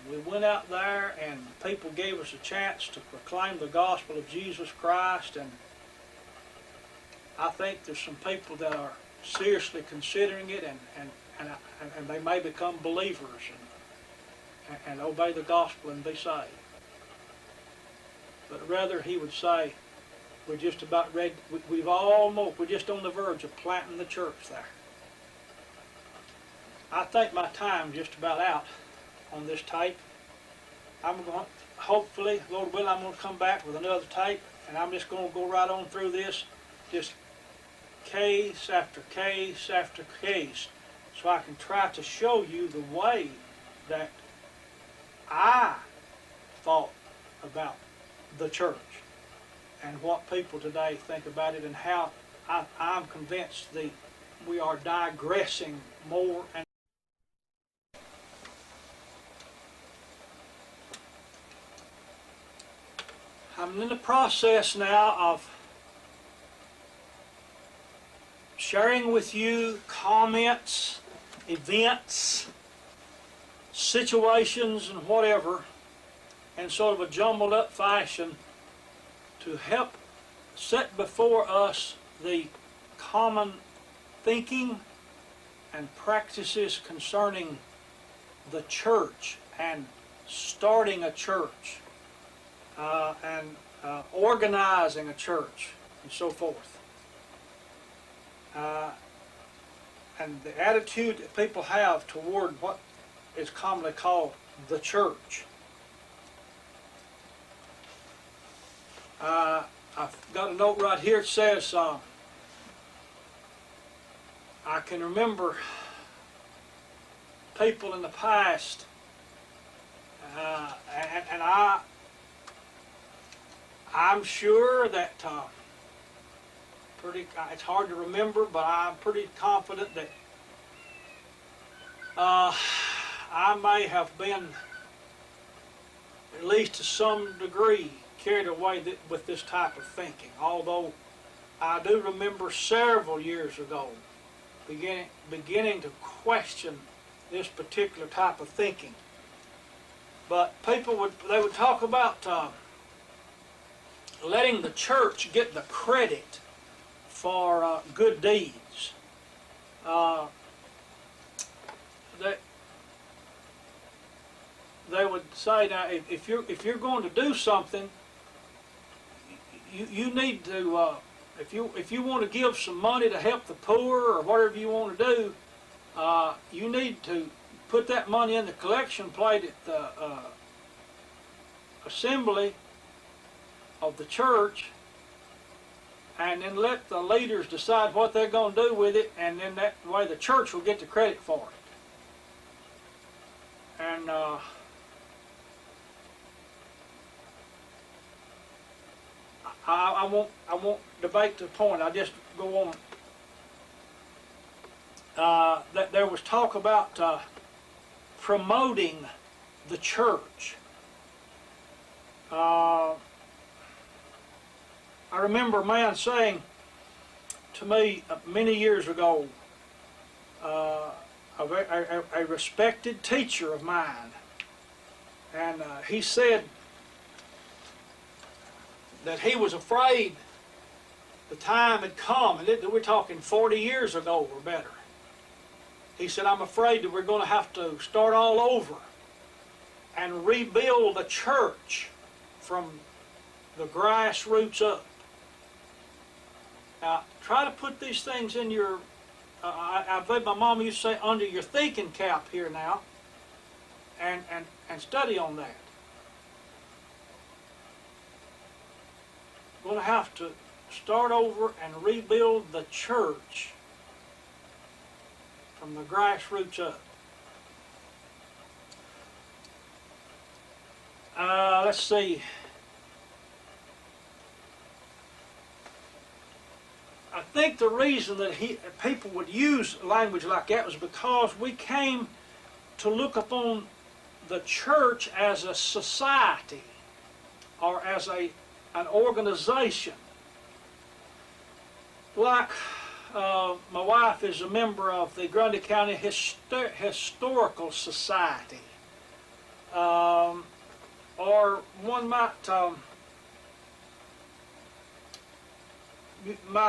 we went out there and people gave us a chance to proclaim the gospel of Jesus Christ, and I think there's some people that are seriously considering it, and they may become believers and obey the gospel and be saved. But rather, he would say, we're just about ready, we're just on the verge of planting the church there. I think my time's just about out on this tape. I'm going, hopefully, Lord willing, I'm going to come back with another tape, and I'm just going to go right on through this, just case after case after case, so I can try to show you the way that I thought about the church and what people today think about it, and how I'm convinced we are digressing more and I'm in the process now of sharing with you comments, events, situations, and whatever, in sort of a jumbled up fashion to help set before us the common thinking and practices concerning the church and starting a church and organizing a church and so forth. And the attitude that people have toward what is commonly called the church. I've got a note right here. It says, I can remember people in the past, and I'm sure that it's hard to remember, but I'm pretty confident that I may have been, at least to some degree, carried away with this type of thinking. Although I do remember several years ago beginning to question this particular type of thinking. But people would talk about letting the church get the credit for good deeds. They would say, now, if you're going to do something, you need to, if you want to give some money to help the poor or whatever you want to do, you need to put that money in the collection plate at the assembly of the church, and then let the leaders decide what they're going to do with it, and then that way the church will get the credit for it. And I won't debate the point. I just go on. That there was talk about promoting the church. I remember a man saying to me many years ago, a respected teacher of mine, and he said that he was afraid the time had come, and we're talking 40 years ago or better. He said, I'm afraid that we're going to have to start all over and rebuild the church from the grassroots up. Now, try to put these things in your, I believe my mom used to say, under your thinking cap here now, and study on that. We're going to have to start over and rebuild the church from the grassroots up. Let's see. I think the reason that people would use language like that was because we came to look upon the church as a society or as an organization. Like my wife is a member of the Grundy County Historical Society. where one might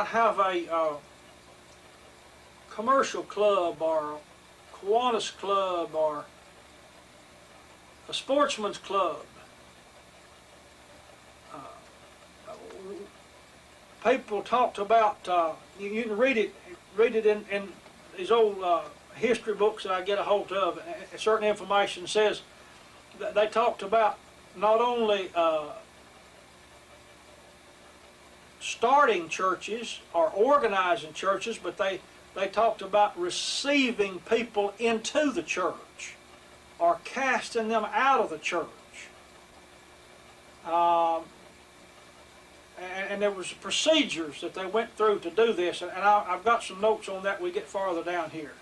have a commercial club or a Kiwanis club or a sportsman's club. People talked about, you can read it in these old history books that I get a hold of. Certain information says that they talked about not only starting churches or organizing churches, but they talked about receiving people into the church or casting them out of the church. And there was procedures that they went through to do this, and I've got some notes on that when we get farther down here.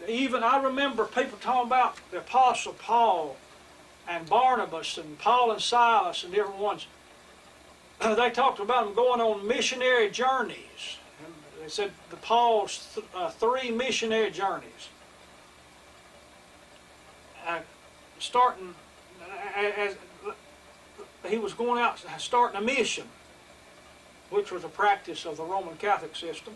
Even I remember people talking about the Apostle Paul and Barnabas and Paul and Silas and different ones. They talked about them going on missionary journeys. And they said the Paul's 3 missionary journeys. Starting as he was going out starting a mission, which was a practice of the Roman Catholic system.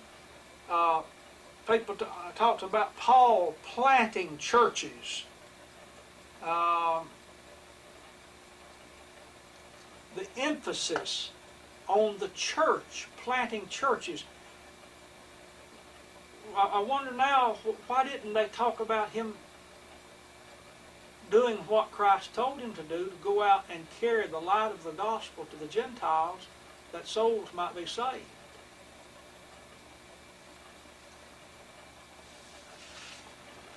People talked about Paul planting churches. The emphasis on the church, planting churches. I wonder now, why didn't they talk about him doing what Christ told him to do, to go out and carry the light of the gospel to the Gentiles, that souls might be saved?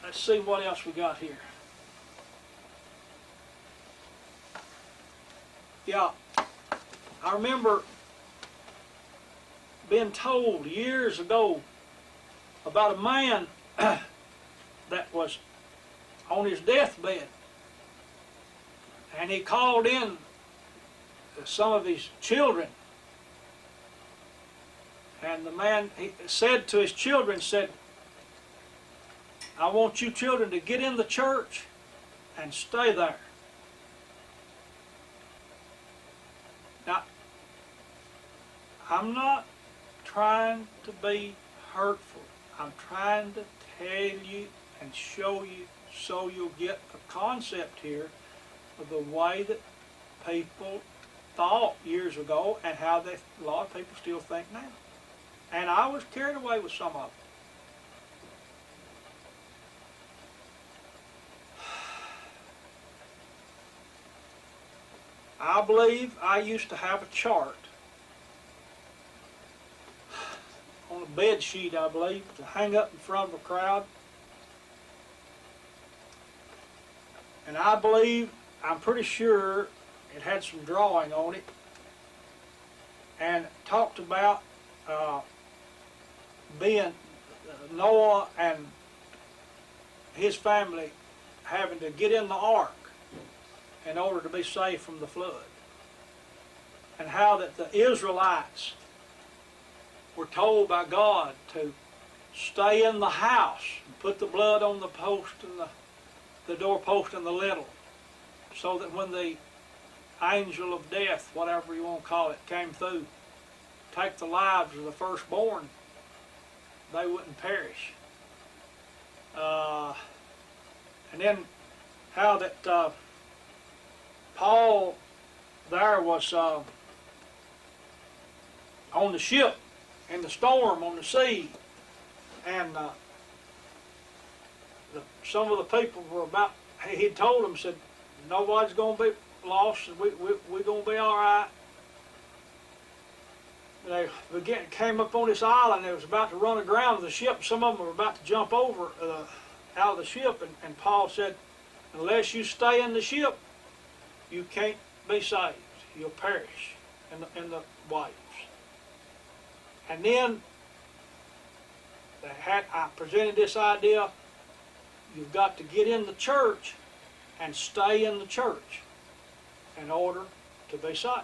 Let's see what else we got here. Yeah, I remember being told years ago about a man that was on his deathbed, and he called in some of his children, and the man, he said to his children, said, I want you children to get in the church and stay there. Now, I'm not trying to be hurtful. I'm trying to tell you and show you so you'll get a concept here of the way that people thought years ago and how a lot of people still think now. And I was carried away with some of it. I believe I used to have a chart on a bed sheet, I believe, to hang up in front of a crowd. And I believe, I'm pretty sure it had some drawing on it, and talked about being Noah and his family having to get in the ark in order to be saved from the flood, and how that the Israelites were told by God to stay in the house and put the blood on the post and the doorpost and the lintel, so that when the angel of death, whatever you want to call it, came through, take the lives of the firstborn, they wouldn't perish. And then how that Paul there was on the ship in the storm on the sea, and some of the people were about, he told them, said, nobody's going to be lost, we're going to be all right. They came up on this island, they was about to run aground the ship. Some of them were about to jump over out of the ship, and Paul said, unless you stay in the ship, you can't be saved. You'll perish in the waves. And then I presented this idea, you've got to get in the church and stay in the church in order to be saved.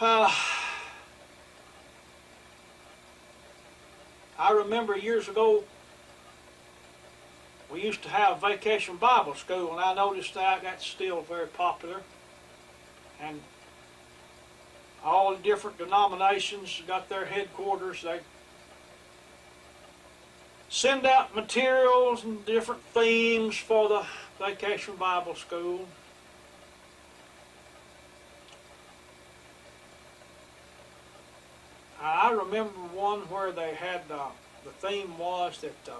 I remember years ago we used to have Vacation Bible School, and I noticed that that's still very popular. And all the different denominations got their headquarters. They send out materials and different themes for the Vacation Bible School. I remember one where they had, the theme was that the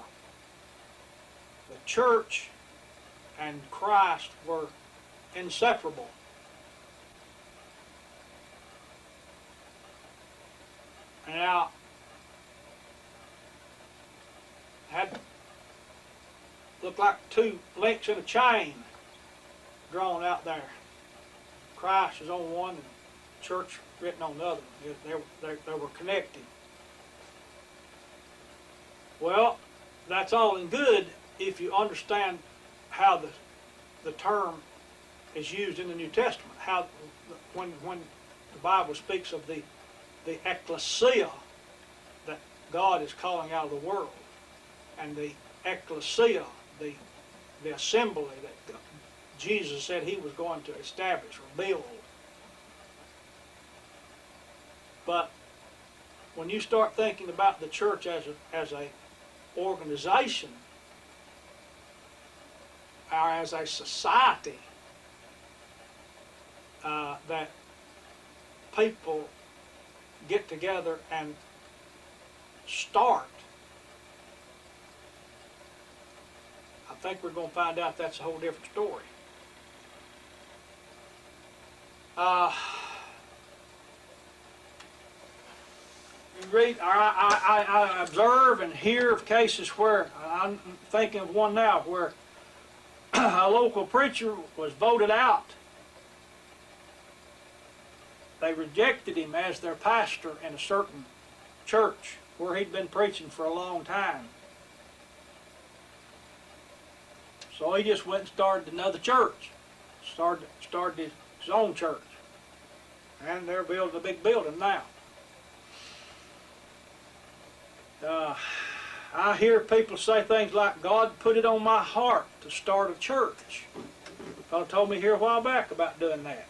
church and Christ were inseparable. And now, had looked like two links in a chain drawn out there. Christ is on one and church written on the other. They were connected. Well, that's all and good if you understand how the term is used in the New Testament. How when the Bible speaks of the ecclesia that God is calling out of the world, and the ecclesia, the assembly that Jesus said he was going to establish or build. But when you start thinking about the church as a organization, or as a society, that people get together and start, I think we're going to find out that's a whole different story. I observe and hear of cases where, I'm thinking of one now, where a local preacher was voted out. They rejected him as their pastor in a certain church where he'd been preaching for a long time. So he just went and started another church, started his own church. And they're building a big building now. I hear people say things like, God put it on my heart to start a church. A fellow told me here a while back about doing that.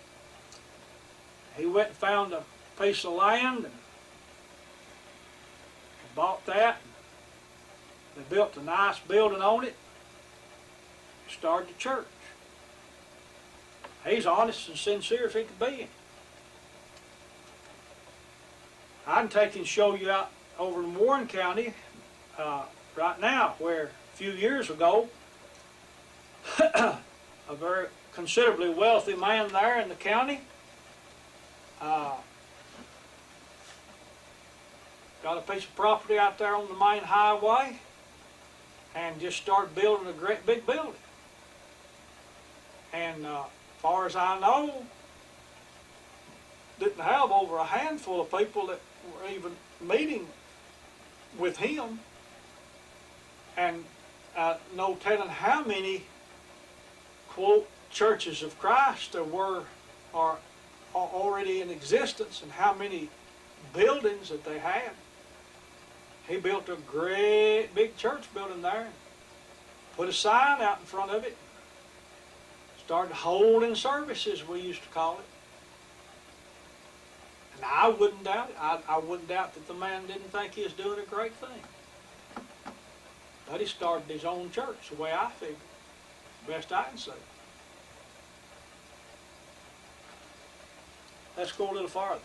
He went and found a piece of land and bought that. They built a nice building on it. Started the church. He's honest and sincere as he could be. I can take and show you out over in Warren County right now, where a few years ago a very considerably wealthy man there in the county got a piece of property out there on the main highway and just started building a great big building. And as far as I know, didn't have over a handful of people that were even meeting with him, and no telling how many, quote, churches of Christ there were are already in existence, and how many buildings that they had. He built a great big church building there, put a sign out in front of it, started holding services, we used to call it. And I wouldn't doubt it. I wouldn't doubt that the man didn't think he was doing a great thing. But he started his own church, the way I figure. Best I can say. Let's go a little farther.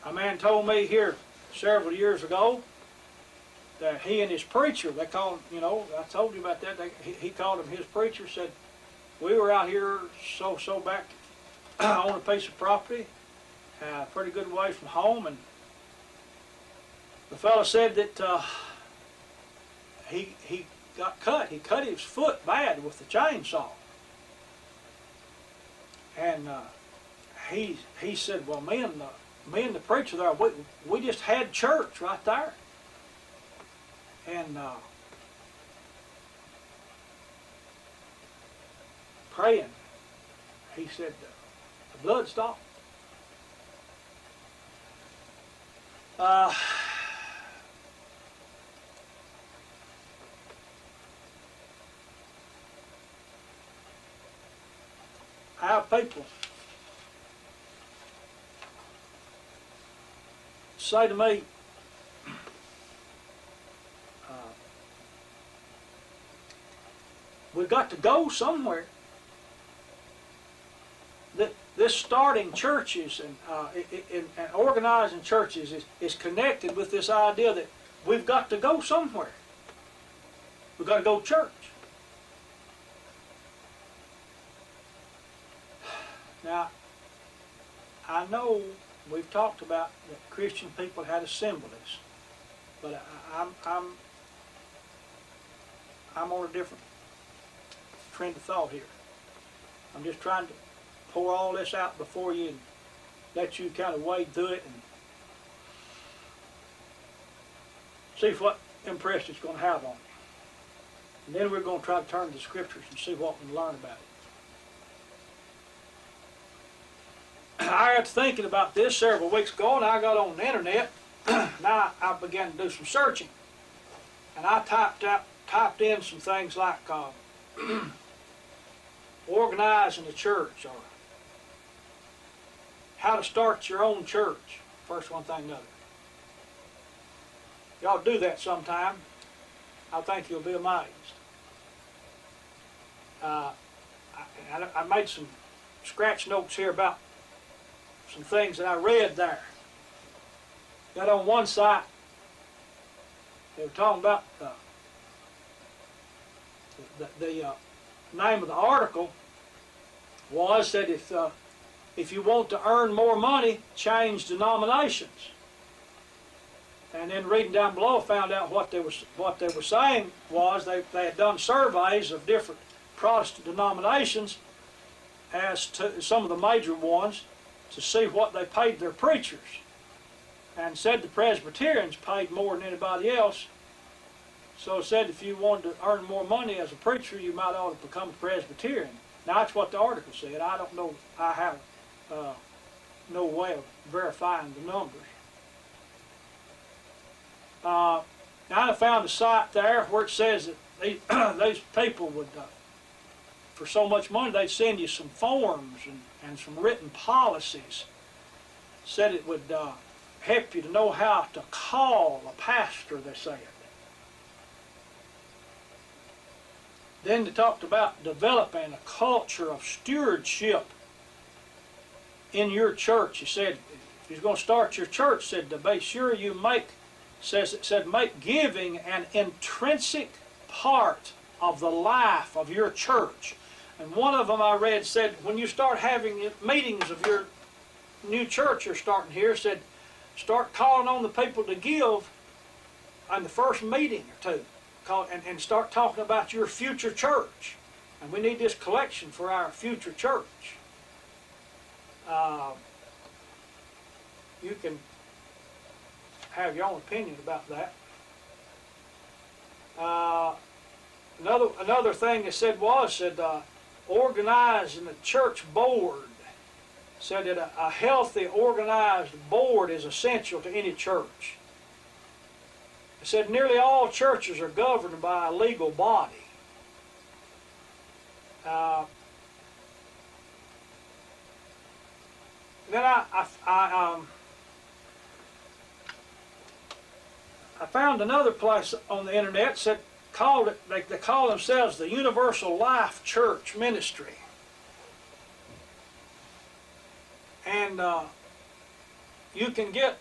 A man told me here several years ago that he and his preacher, they called, I told you about that, he called him his preacher, said, we were out here so back on a piece of property, pretty good way from home, and the fellow said that he got cut. He cut his foot bad with the chainsaw. And he said, well, me and the preacher there, we just had church right there. And praying, he said, the blood stopped. Uh, I have people say to me, we've got to go somewhere. This starting churches and organizing churches is connected with this idea that we've got to go somewhere. We've got to go to church. Now, I know we've talked about that Christian people had assemblies, but I'm on a different trend of thought here. I'm just trying to pour all this out before you and let you kind of wade through it and see what impression it's going to have on you. And then we're going to try to turn to the scriptures and see what we can learn about it. I got to thinking about this several weeks ago, and I got on the internet. Now I began to do some searching, and I typed in some things like organizing the church, or how to start your own church. First one thing another. Y'all do that sometime. I think you'll be amazed. I made some scratch notes here about some things that I read there. Got on one site, they were talking about the name of the article was that if you want to earn more money, change denominations. And then reading down below, I found out what they were saying was they had done surveys of different Protestant denominations, as to some of the major ones, to see what they paid their preachers, and said the Presbyterians paid more than anybody else. So it said if you wanted to earn more money as a preacher, you might ought to become a Presbyterian. Now that's what the article said. I don't know. I have no way of verifying the numbers. Now I found a site there where it says that these people would, for so much money, they'd send you some forms and some written policies. Said it would help you to know how to call a pastor, they said. Then they talked about developing a culture of stewardship in your church. He said, if you're going to start your church, said to be sure you make giving an intrinsic part of the life of your church. And one of them I read said, when you start having meetings of your new church you're starting here, said, start calling on the people to give on the first meeting or two. And start talking about your future church. And we need this collection for our future church. You can have your own opinion about that. Another thing they said organizing the church board. Said that a healthy, organized board is essential to any church. It said nearly all churches are governed by a legal body. Then I found another place on the internet that they call themselves the Universal Life Church Ministry. And you can get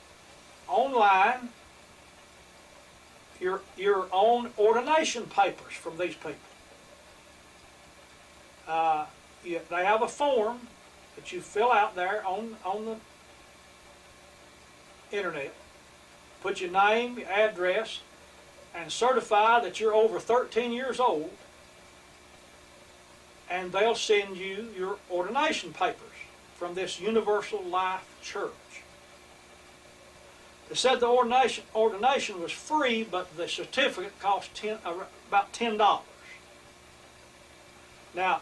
online your own ordination papers from these people. They have a form that you fill out there on the internet. Put your name, your address, and certify that you're over 13 years old, and they'll send you your ordination papers from this Universal Life Church. They said the ordination was free, but the certificate cost about $10. Now,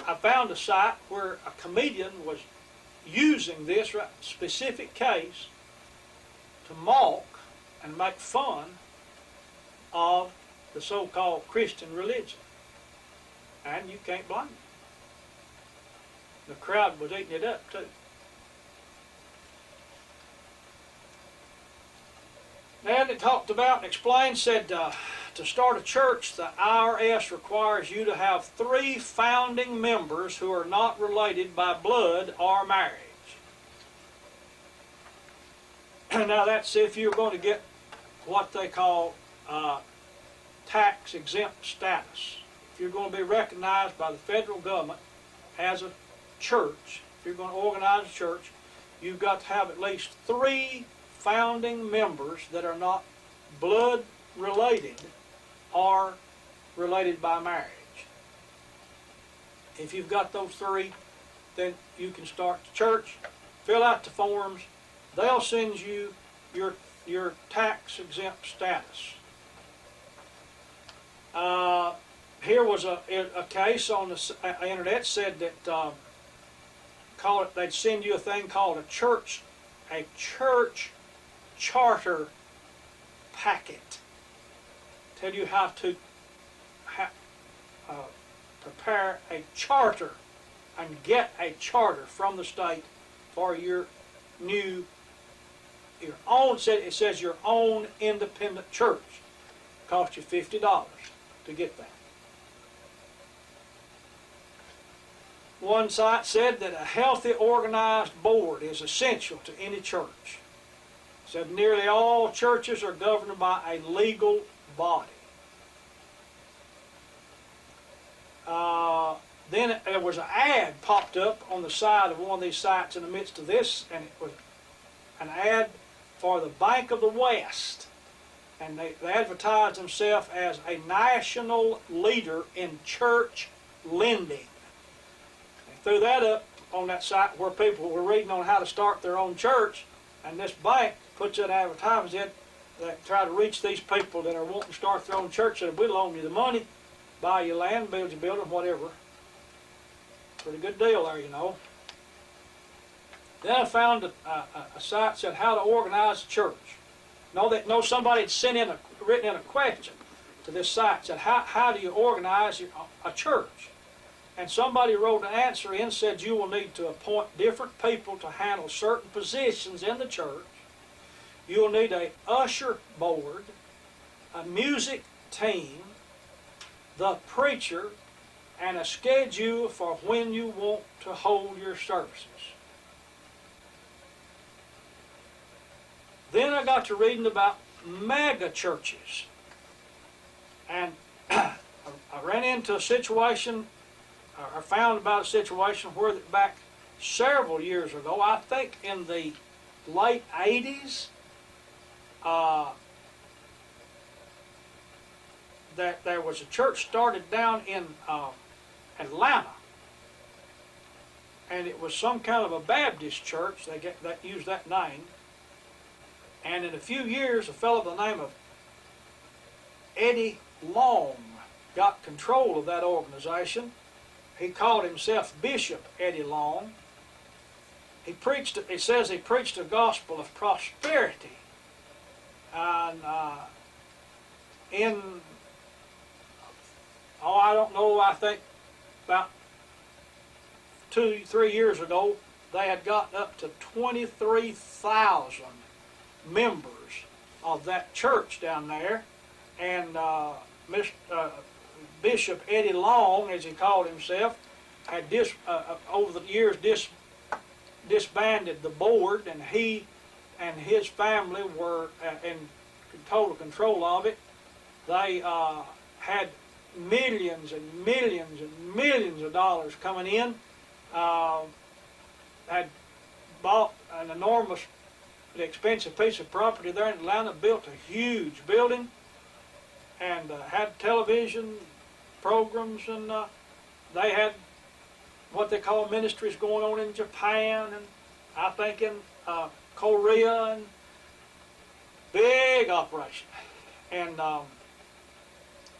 I found a site where a comedian was using this specific case to mock and make fun of the so-called Christian religion. And you can't blame them. The crowd was eating it up too. And it talked about and explained, said to start a church, the IRS requires you to have 3 founding members who are not related by blood or marriage. Now that's if you're going to get what they call tax exempt status. If you're going to be recognized by the federal government as a church, if you're going to organize a church, you've got to have at least 3 founding members that are not blood related or related by marriage. If you've got those 3, then you can start the church, fill out the forms, they'll send you your tax exempt status. Here was a case on the internet, said that they'd send you a thing called a church charter packet. Tell you how to prepare a charter and get a charter from the state for your own. It says your own independent church. Cost you $50 to get that. One site said that a healthy, organized board is essential to any church. Said nearly all churches are governed by a legal body. Then there was an ad popped up on the side of one of these sites in the midst of this, and it was an ad for the Bank of the West. And they advertised themselves as a national leader in church lending. They threw that up on that site where people were reading on how to start their own church, and this bank puts that advertisement in that try to reach these people that are wanting to start their own church. That we'll loan you the money, buy your land, build your building, whatever. Pretty good deal there, you know. Then I found a site that said how to organize a church. Somebody had written in a question to this site, said how do you organize a church? And somebody wrote an answer in, said you will need to appoint different people to handle certain positions in the church. You will need a usher board, a music team, the preacher, and a schedule for when you want to hold your services. Then I got to reading about mega churches. And I ran into a situation, or found about a situation where back several years ago, I think in the late 80s, that there was a church started down in Atlanta, and it was some kind of a Baptist church. That used that name, and in a few years, a fellow by the name of Eddie Long got control of that organization. He called himself Bishop Eddie Long. It says he preached a gospel of prosperity, and I think about 2-3 years ago, they had gotten up to 23,000 members of that church down there, and Bishop Eddie Long, as he called himself, had over the years disbanded the board, and he and his family were in total control of it. They had millions and millions and millions of dollars coming in, had bought an enormous, expensive piece of property there in Atlanta, built a huge building, and had television programs, and they had what they call ministries going on in Japan, and I think in Korea, and big operation, and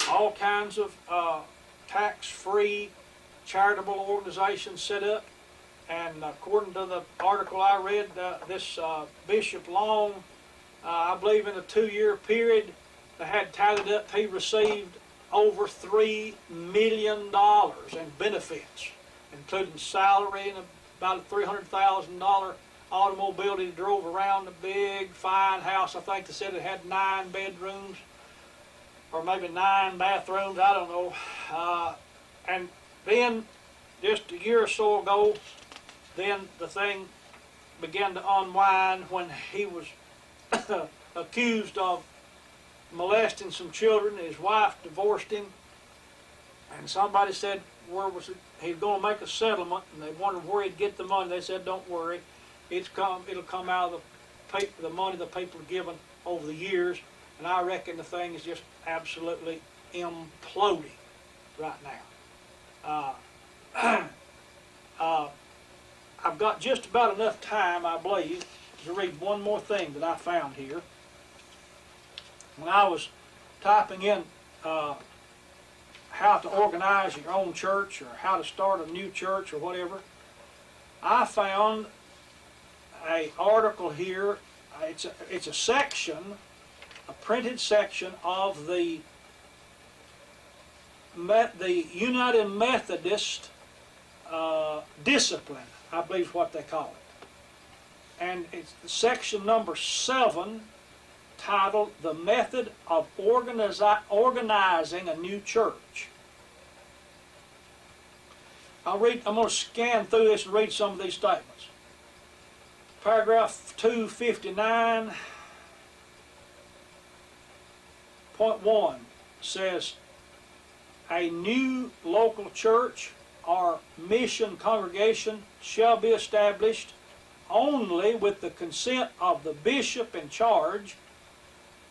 all kinds of tax-free charitable organizations set up, And according to the article I read, this Bishop Long, I believe in a 2-year period, they had tallied up, he received over $3 million in benefits, including salary and about a $300,000 automobile that he drove around the big fine house. I think they said it had 9 bedrooms or maybe 9 bathrooms, I don't know. And then just a year or so ago, then the thing began to unwind when he was accused of molesting some children. His wife divorced him, and somebody said where was it? He's going to make a settlement, and they wondered where he'd get the money. They said, "Don't worry, it'll come out of the money the people have given over the years." And I reckon the thing is just absolutely imploding right now. I've got just about enough time, I believe, to read one more thing that I found here. When I was typing in how to organize your own church or how to start a new church or whatever, I found an article here. It's a section, a printed section of the United Methodist Discipline, I believe is what they call it. And it's section number 7, titled "The Method of Organizing a New Church." I'm going to scan through this and read some of these statements. Paragraph 259.1 says, "A new local church or mission congregation shall be established only with the consent of the bishop in charge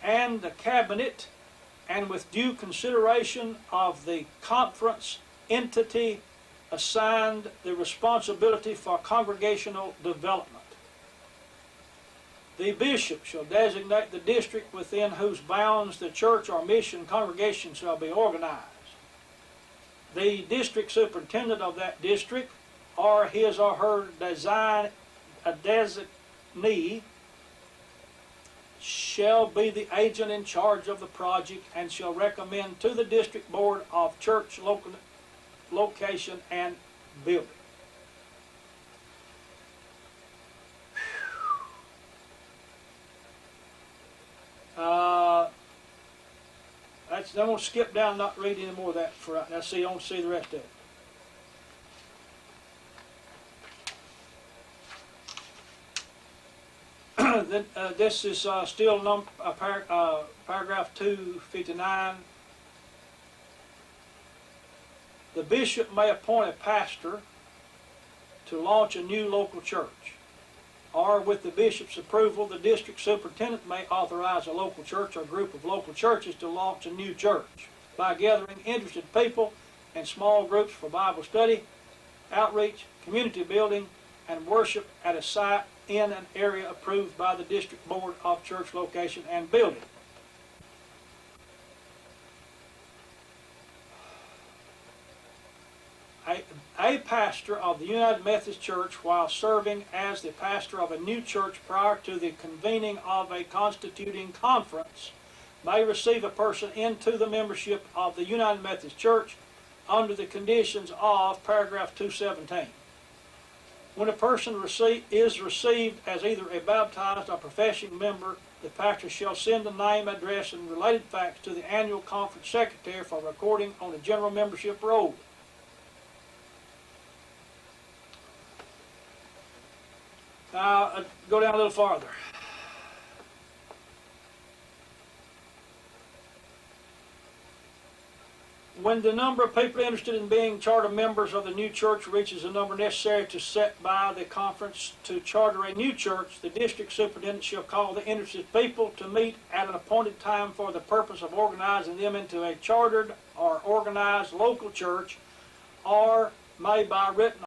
and the cabinet, and with due consideration of the conference entity assigned the responsibility for congregational development. The bishop shall designate the district within whose bounds the church or mission congregation shall be organized. The district superintendent of that district, or his or her designee, shall be the agent in charge of the project and shall recommend to the district board of church location and building." I'm going to skip down and not read any more of that for right now. See, I don't see the rest of it. This is still paragraph 259. The bishop may appoint a pastor to launch a new local church, or with the bishop's approval, the district superintendent may authorize a local church or group of local churches to launch a new church by gathering interested people in small groups for Bible study, outreach, community building, and worship at a site in an area approved by the district board of church location and building. A pastor of the United Methodist Church, while serving as the pastor of a new church prior to the convening of a constituting conference, may receive a person into the membership of the United Methodist Church under the conditions of paragraph 217. When a person is received as either a baptized or professing member, the pastor shall send the name, address, and related facts to the annual conference secretary for recording on the general membership roll. Now, go down a little farther. When the number of people interested in being charter members of the new church reaches the number necessary to set by the conference to charter a new church, the district superintendent shall call the interested people to meet at an appointed time for the purpose of organizing them into a chartered or organized local church, or may by written